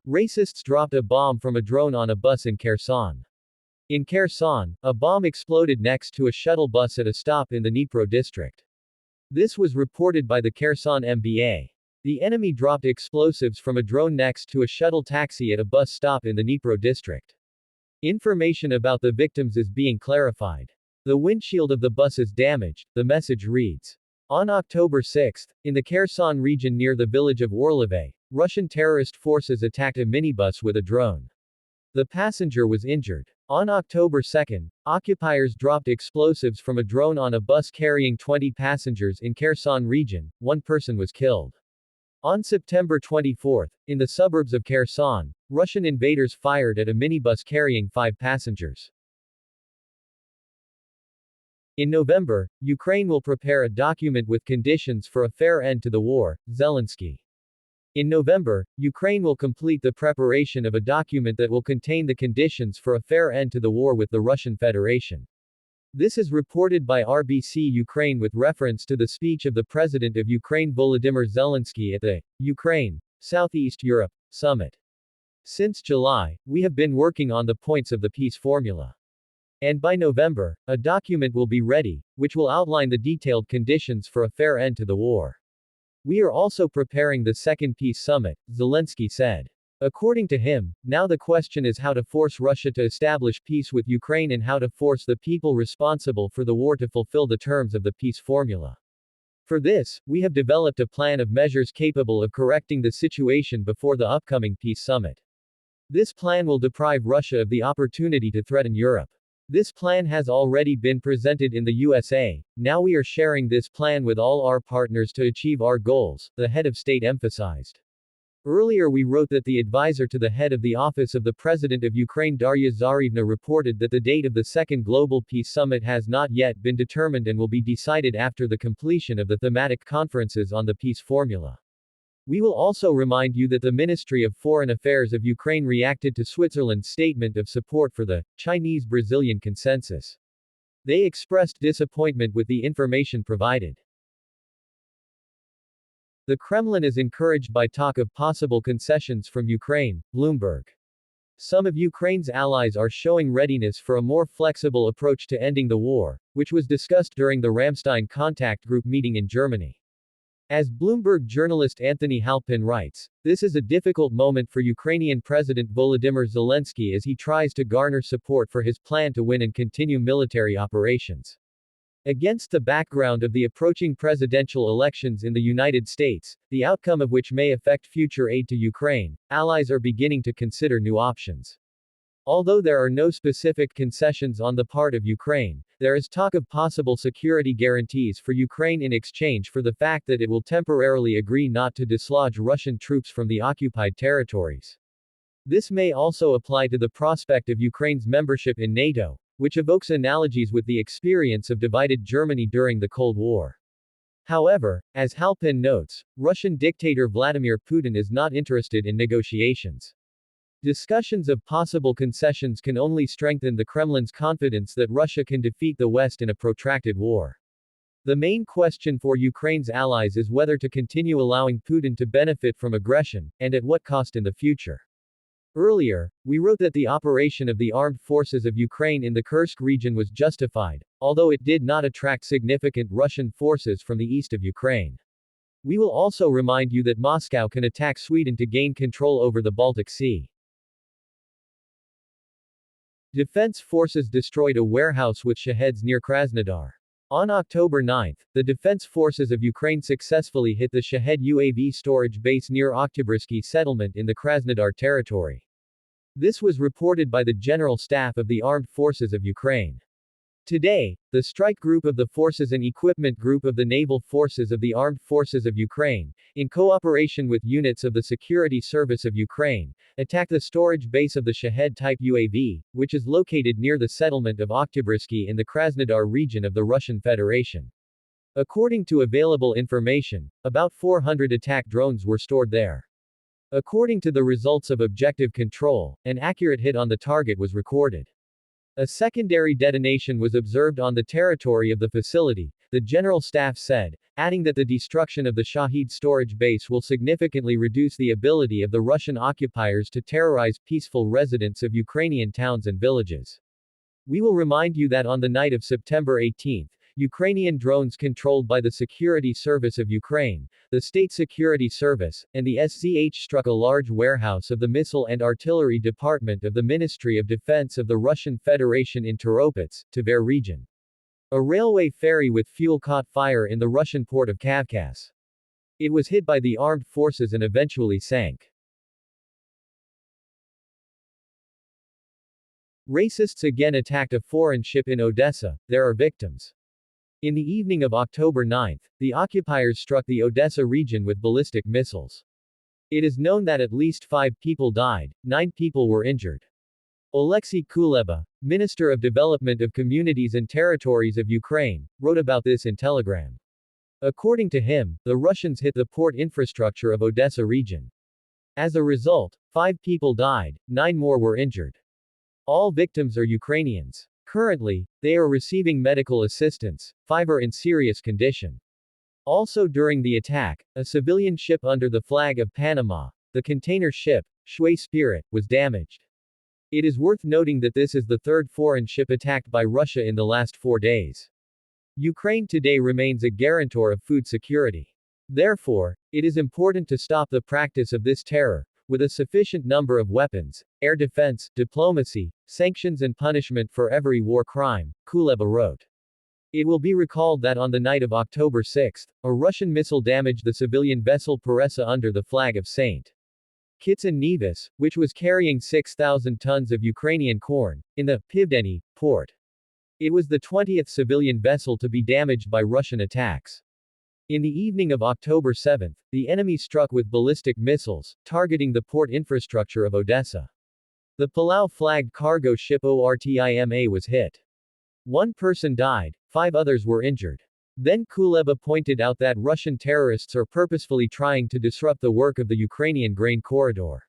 Racists dropped a bomb from a drone on a bus in Kherson. In Kherson, a bomb exploded next to a shuttle bus at a stop in the Dnipro district. This was reported by the Kherson MBA. The enemy dropped explosives from a drone next to a shuttle taxi at a bus stop in the Dnipro district. Information about the victims is being clarified. The windshield of the bus is damaged, the message reads. On October 6, in the Kherson region near the village of Orlove, Russian terrorist forces attacked a minibus with a drone. The passenger was injured. On October 2, occupiers dropped explosives from a drone on a bus carrying 20 passengers in Kherson region, one person was killed. On September 24, in the suburbs of Kherson, Russian invaders fired at a minibus carrying 5 passengers. In November, Ukraine will prepare a document with conditions for a fair end to the war, Zelensky. In November, Ukraine will complete the preparation of a document that will contain the conditions for a fair end to the war with the Russian Federation. This is reported by RBC Ukraine with reference to the speech of the President of Ukraine Volodymyr Zelensky at the Ukraine, Southeast Europe, Summit. Since July, we have been working on the points of the peace formula. And by November, a document will be ready, which will outline the detailed conditions for a fair end to the war. We are also preparing the second peace summit, Zelensky said. According to him, now the question is how to force Russia to establish peace with Ukraine and how to force the people responsible for the war to fulfill the terms of the peace formula. For this, we have developed a plan of measures capable of correcting the situation before the upcoming peace summit. This plan will deprive Russia of the opportunity to threaten Europe. This plan has already been presented in the USA, now we are sharing this plan with all our partners to achieve our goals, the head of state emphasized. Earlier we wrote that the advisor to the head of the office of the President of Ukraine Darya Zarevna reported that the date of the second Global Peace Summit has not yet been determined and will be decided after the completion of the thematic conferences on the peace formula. We will also remind you that the Ministry of Foreign Affairs of Ukraine reacted to Switzerland's statement of support for the Chinese-Brazilian consensus. They expressed disappointment with the information provided. The Kremlin is encouraged by talk of possible concessions from Ukraine, Bloomberg. Some of Ukraine's allies are showing readiness for a more flexible approach to ending the war, which was discussed during the Ramstein Contact Group meeting in Germany. As Bloomberg journalist Anthony Halpin writes, this is a difficult moment for Ukrainian President Volodymyr Zelensky as he tries to garner support for his plan to win and continue military operations. Against the background of the approaching presidential elections in the United States, the outcome of which may affect future aid to Ukraine, allies are beginning to consider new options. Although there are no specific concessions on the part of Ukraine, there is talk of possible security guarantees for Ukraine in exchange for the fact that it will temporarily agree not to dislodge Russian troops from the occupied territories. This may also apply to the prospect of Ukraine's membership in NATO, which evokes analogies with the experience of divided Germany during the Cold War. However, as Halpin notes, Russian dictator Vladimir Putin is not interested in negotiations. Discussions of possible concessions can only strengthen the Kremlin's confidence that Russia can defeat the West in a protracted war. The main question for Ukraine's allies is whether to continue allowing Putin to benefit from aggression, and at what cost in the future. Earlier, we wrote that the operation of the armed forces of Ukraine in the Kursk region was justified, although it did not attract significant Russian forces from the east of Ukraine. We will also remind you that Moscow can attack Sweden to gain control over the Baltic Sea. Defense forces destroyed a warehouse with Shaheds near Krasnodar. On October 9, the defense forces of Ukraine successfully hit the Shahed UAV storage base near Oktyabrski settlement in the Krasnodar territory. This was reported by the General Staff of the Armed Forces of Ukraine. Today, the Strike Group of the Forces and Equipment Group of the Naval Forces of the Armed Forces of Ukraine, in cooperation with units of the Security Service of Ukraine, attacked the storage base of the Shahed-type UAV, which is located near the settlement of Oktyabrski in the Krasnodar region of the Russian Federation. According to available information, about 400 attack drones were stored there. According to the results of objective control, an accurate hit on the target was recorded. A secondary detonation was observed on the territory of the facility, the General Staff said, adding that the destruction of the Shahid storage base will significantly reduce the ability of the Russian occupiers to terrorize peaceful residents of Ukrainian towns and villages. We will remind you that on the night of September 18, Ukrainian drones controlled by the Security Service of Ukraine, the State Security Service, and the SZH struck a large warehouse of the Missile and Artillery Department of the Ministry of Defense of the Russian Federation in Toropets, Tver region. A railway ferry with fuel caught fire in the Russian port of Kavkaz. It was hit by the armed forces and eventually sank. Racists again attacked a foreign ship in Odessa. There are victims. In the evening of October 9, the occupiers struck the Odessa region with ballistic missiles. It is known that at least 5 people died, 9 people were injured. Oleksiy Kuleba, Minister of Development of Communities and Territories of Ukraine, wrote about this in Telegram. According to him, the Russians hit the port infrastructure of Odessa region. As a result, 5 people died, 9 more were injured. All victims are Ukrainians. Currently, they are receiving medical assistance, 5 are in serious condition. Also during the attack, a civilian ship under the flag of Panama, the container ship, Shui Spirit, was damaged. It is worth noting that this is the third foreign ship attacked by Russia in the last 4 days. Ukraine today remains a guarantor of food security. Therefore, it is important to stop the practice of this terror, with a sufficient number of weapons, air defense, diplomacy, sanctions and punishment for every war crime, Kuleba wrote. It will be recalled that on the night of October 6, a Russian missile damaged the civilian vessel Peressa under the flag of St. Kitts and Nevis, which was carrying 6,000 tons of Ukrainian corn, in the Pivdeni port. It was the 20th civilian vessel to be damaged by Russian attacks. In the evening of October 7, the enemy struck with ballistic missiles, targeting the port infrastructure of Odessa. The Palau-flagged cargo ship ORTIMA was hit. 1 person died, 5 others were injured. Then Kuleba pointed out that Russian terrorists are purposefully trying to disrupt the work of the Ukrainian grain corridor.